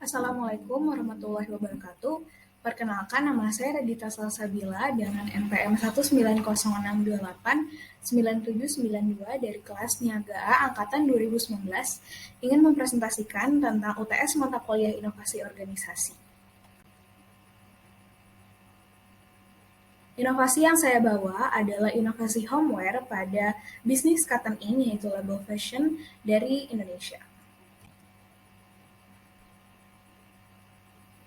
Assalamualaikum warahmatullahi wabarakatuh. Perkenalkan, nama saya Radita Salsabila dengan NPM 190289792 dari kelas Niaga A Angkatan 2019 ingin mempresentasikan tentang UTS mata kuliah Inovasi Organisasi. Inovasi yang saya bawa adalah inovasi homeware pada bisnis Cotton Ink, yaitu label fashion dari Indonesia.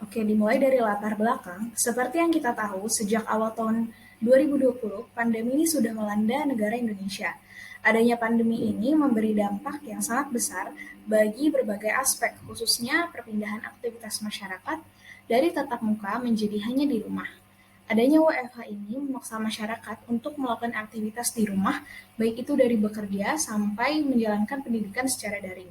Oke, dimulai dari latar belakang. Seperti yang kita tahu, sejak awal tahun 2020, pandemi ini sudah melanda negara Indonesia. Adanya pandemi ini memberi dampak yang sangat besar bagi berbagai aspek, khususnya perpindahan aktivitas masyarakat dari tatap muka menjadi hanya di rumah. Adanya WFH ini memaksa masyarakat untuk melakukan aktivitas di rumah, baik itu dari bekerja sampai menjalankan pendidikan secara daring.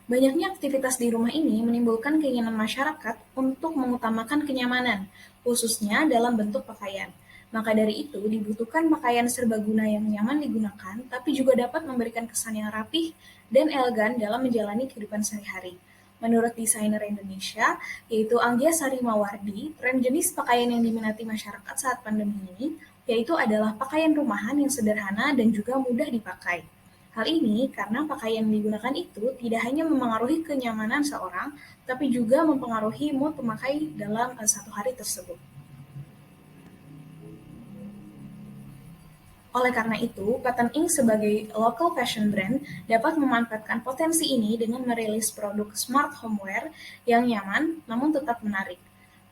Banyaknya aktivitas di rumah ini menimbulkan keinginan masyarakat untuk mengutamakan kenyamanan, khususnya dalam bentuk pakaian. Maka dari itu, dibutuhkan pakaian serbaguna yang nyaman digunakan, tapi juga dapat memberikan kesan yang rapih dan elegan dalam menjalani kehidupan sehari-hari. Menurut desainer Indonesia, yaitu Anggia Sari Mawardi, tren jenis pakaian yang diminati masyarakat saat pandemi ini, yaitu adalah pakaian rumahan yang sederhana dan juga mudah dipakai. Hal ini karena pakaian yang digunakan itu tidak hanya mempengaruhi kenyamanan seorang, tapi juga mempengaruhi mood pemakai dalam satu hari tersebut. Oleh karena itu, Cotton Ink sebagai local fashion brand dapat memanfaatkan potensi ini dengan merilis produk smart homeware yang nyaman namun tetap menarik.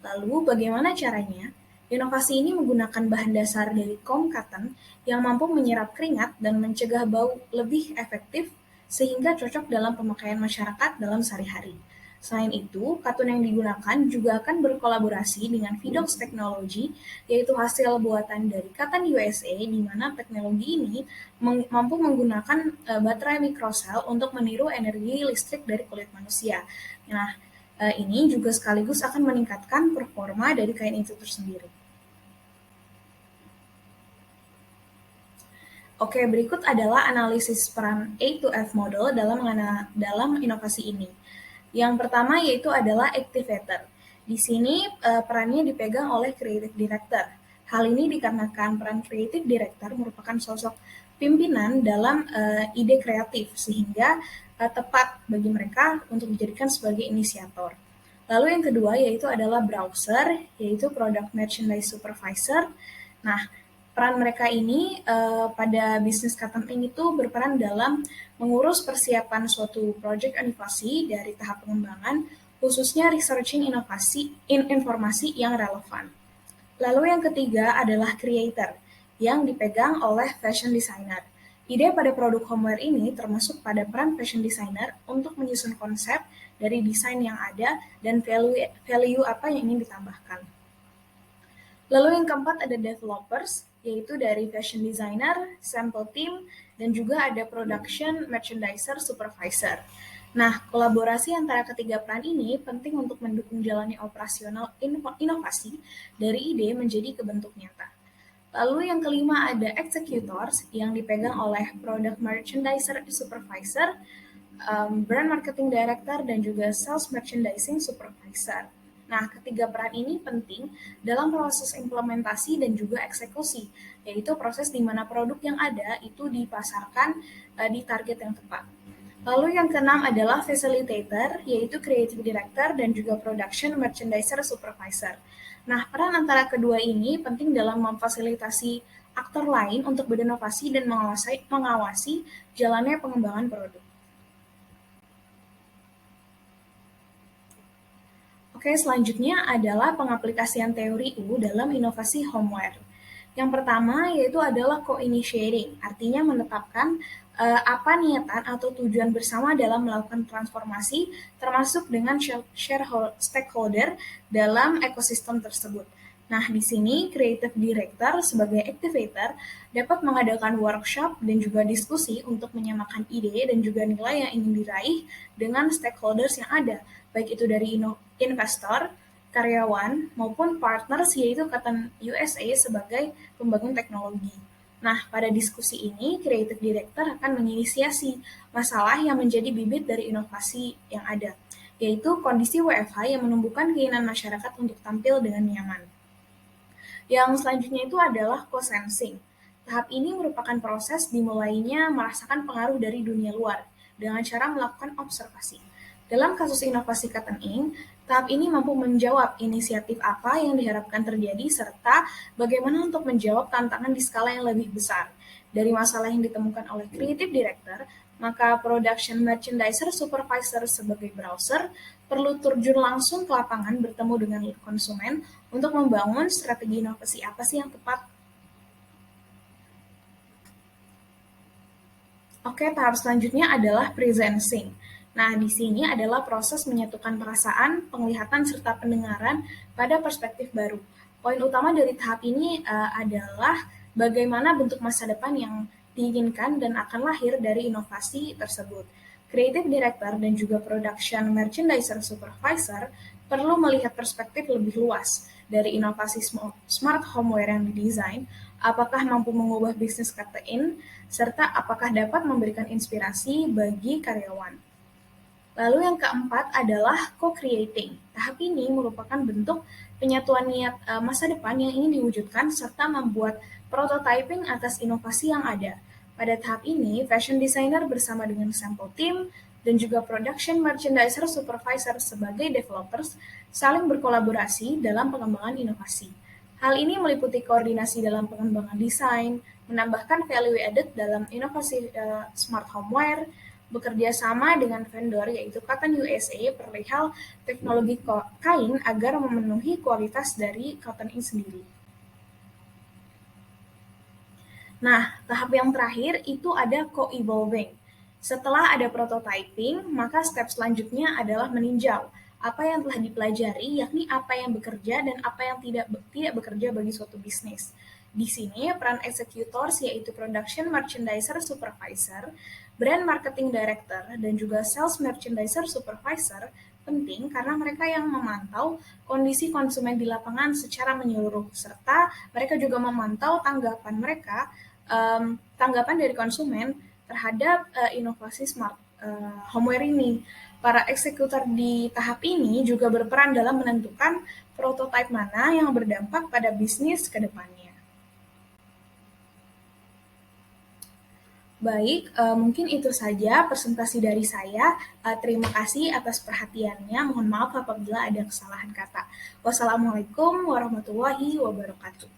Lalu, bagaimana caranya? Inovasi ini menggunakan bahan dasar dari kaum cotton yang mampu menyerap keringat dan mencegah bau lebih efektif sehingga cocok dalam pemakaian masyarakat dalam sehari-hari. Selain itu, katun yang digunakan juga akan berkolaborasi dengan Vidox Technology, yaitu hasil buatan dari Cotton USA, di mana teknologi ini mampu menggunakan baterai mikrosel untuk meniru energi listrik dari kulit manusia. Nah, ini juga sekaligus akan meningkatkan performa dari kain itu tersendiri. Oke, berikut adalah analisis peran A2F model dalam inovasi ini. Yang pertama yaitu adalah activator. Di sini perannya dipegang oleh creative director. Hal ini dikarenakan peran creative director merupakan sosok pimpinan dalam ide kreatif, sehingga tepat bagi mereka untuk dijadikan sebagai inisiator. Lalu yang kedua yaitu adalah browser, yaitu product merchandise supervisor. Nah, peran mereka ini pada bisnis Cotton Ink itu berperan dalam mengurus persiapan suatu proyek inovasi dari tahap pengembangan, khususnya researching informasi yang relevan. Lalu yang ketiga adalah creator, yang dipegang oleh fashion designer. Ide pada produk homeware ini termasuk pada peran fashion designer untuk menyusun konsep dari desain yang ada dan value apa yang ingin ditambahkan. Lalu yang keempat ada developers, yaitu dari fashion designer, sample team, dan juga ada production merchandiser supervisor. Nah, kolaborasi antara ketiga peran ini penting untuk mendukung jalannya operasional inovasi dari ide menjadi ke bentuk nyata. Lalu yang kelima ada executors yang dipegang oleh product merchandiser supervisor, brand marketing director, dan juga sales merchandising supervisor. Nah, ketiga peran ini penting dalam proses implementasi dan juga eksekusi, yaitu proses di mana produk yang ada itu dipasarkan di target yang tepat. Lalu yang keenam adalah facilitator, yaitu creative director dan juga production merchandiser supervisor. Nah, peran antara kedua ini penting dalam memfasilitasi aktor lain untuk berinovasi dan mengawasi jalannya pengembangan produk. Oke, selanjutnya adalah pengaplikasian teori U dalam inovasi homeware. Yang pertama yaitu adalah co-initiating, artinya menetapkan apa niatan atau tujuan bersama dalam melakukan transformasi, termasuk dengan stakeholder dalam ekosistem tersebut. Nah, di sini Creative Director sebagai activator dapat mengadakan workshop dan juga diskusi untuk menyamakan ide dan juga nilai yang ingin diraih dengan stakeholders yang ada, baik itu dari investor, karyawan, maupun partners, yaitu Cotton USA sebagai pembangun teknologi. Nah, pada diskusi ini, Creative Director akan menginisiasi masalah yang menjadi bibit dari inovasi yang ada, yaitu kondisi WFH yang menumbuhkan keinginan masyarakat untuk tampil dengan nyaman. Yang selanjutnya itu adalah co-sensing. Tahap ini merupakan proses dimulainya merasakan pengaruh dari dunia luar dengan cara melakukan observasi. Dalam kasus inovasi Cotton Ink, tahap ini mampu menjawab inisiatif apa yang diharapkan terjadi serta bagaimana untuk menjawab tantangan di skala yang lebih besar. Dari masalah yang ditemukan oleh Creative Director, maka Production Merchandiser Supervisor sebagai browser perlu terjun langsung ke lapangan bertemu dengan konsumen untuk membangun strategi inovasi apa sih yang tepat. Oke, tahap selanjutnya adalah presencing. Nah, di sini adalah proses menyatukan perasaan, penglihatan, serta pendengaran pada perspektif baru. Poin utama dari tahap ini adalah bagaimana bentuk masa depan yang diinginkan dan akan lahir dari inovasi tersebut. Creative Director dan juga Production Merchandiser Supervisor perlu melihat perspektif lebih luas dari inovasi smart homeware yang didesain, apakah mampu mengubah bisnis KTN, serta apakah dapat memberikan inspirasi bagi karyawan. Lalu yang keempat adalah co-creating. Tahap ini merupakan bentuk penyatuan niat masa depan yang ingin diwujudkan serta membuat prototyping atas inovasi yang ada. Pada tahap ini, fashion designer bersama dengan sample team dan juga production merchandiser supervisor sebagai developers saling berkolaborasi dalam pengembangan inovasi. Hal ini meliputi koordinasi dalam pengembangan desain, menambahkan value added dalam inovasi smart homeware, bekerja sama dengan vendor yaitu Cotton USA perihal teknologi kain agar memenuhi kualitas dari cotton ini sendiri. Nah, tahap yang terakhir itu ada co-evolving. Setelah ada prototyping, maka step selanjutnya adalah meninjau apa yang telah dipelajari, yakni apa yang bekerja dan apa yang tidak bekerja bagi suatu bisnis. Di sini, peran executors yaitu Production Merchandiser Supervisor, Brand Marketing Director, dan juga Sales Merchandiser Supervisor penting karena mereka yang memantau kondisi konsumen di lapangan secara menyeluruh, serta mereka juga memantau tanggapan dari konsumen terhadap inovasi smart homeware ini. Para eksekutor di tahap ini juga berperan dalam menentukan prototipe mana yang berdampak pada bisnis ke depannya. Baik, mungkin itu saja presentasi dari saya. Terima kasih atas perhatiannya. Mohon maaf apabila ada kesalahan kata. Wassalamualaikum warahmatullahi wabarakatuh.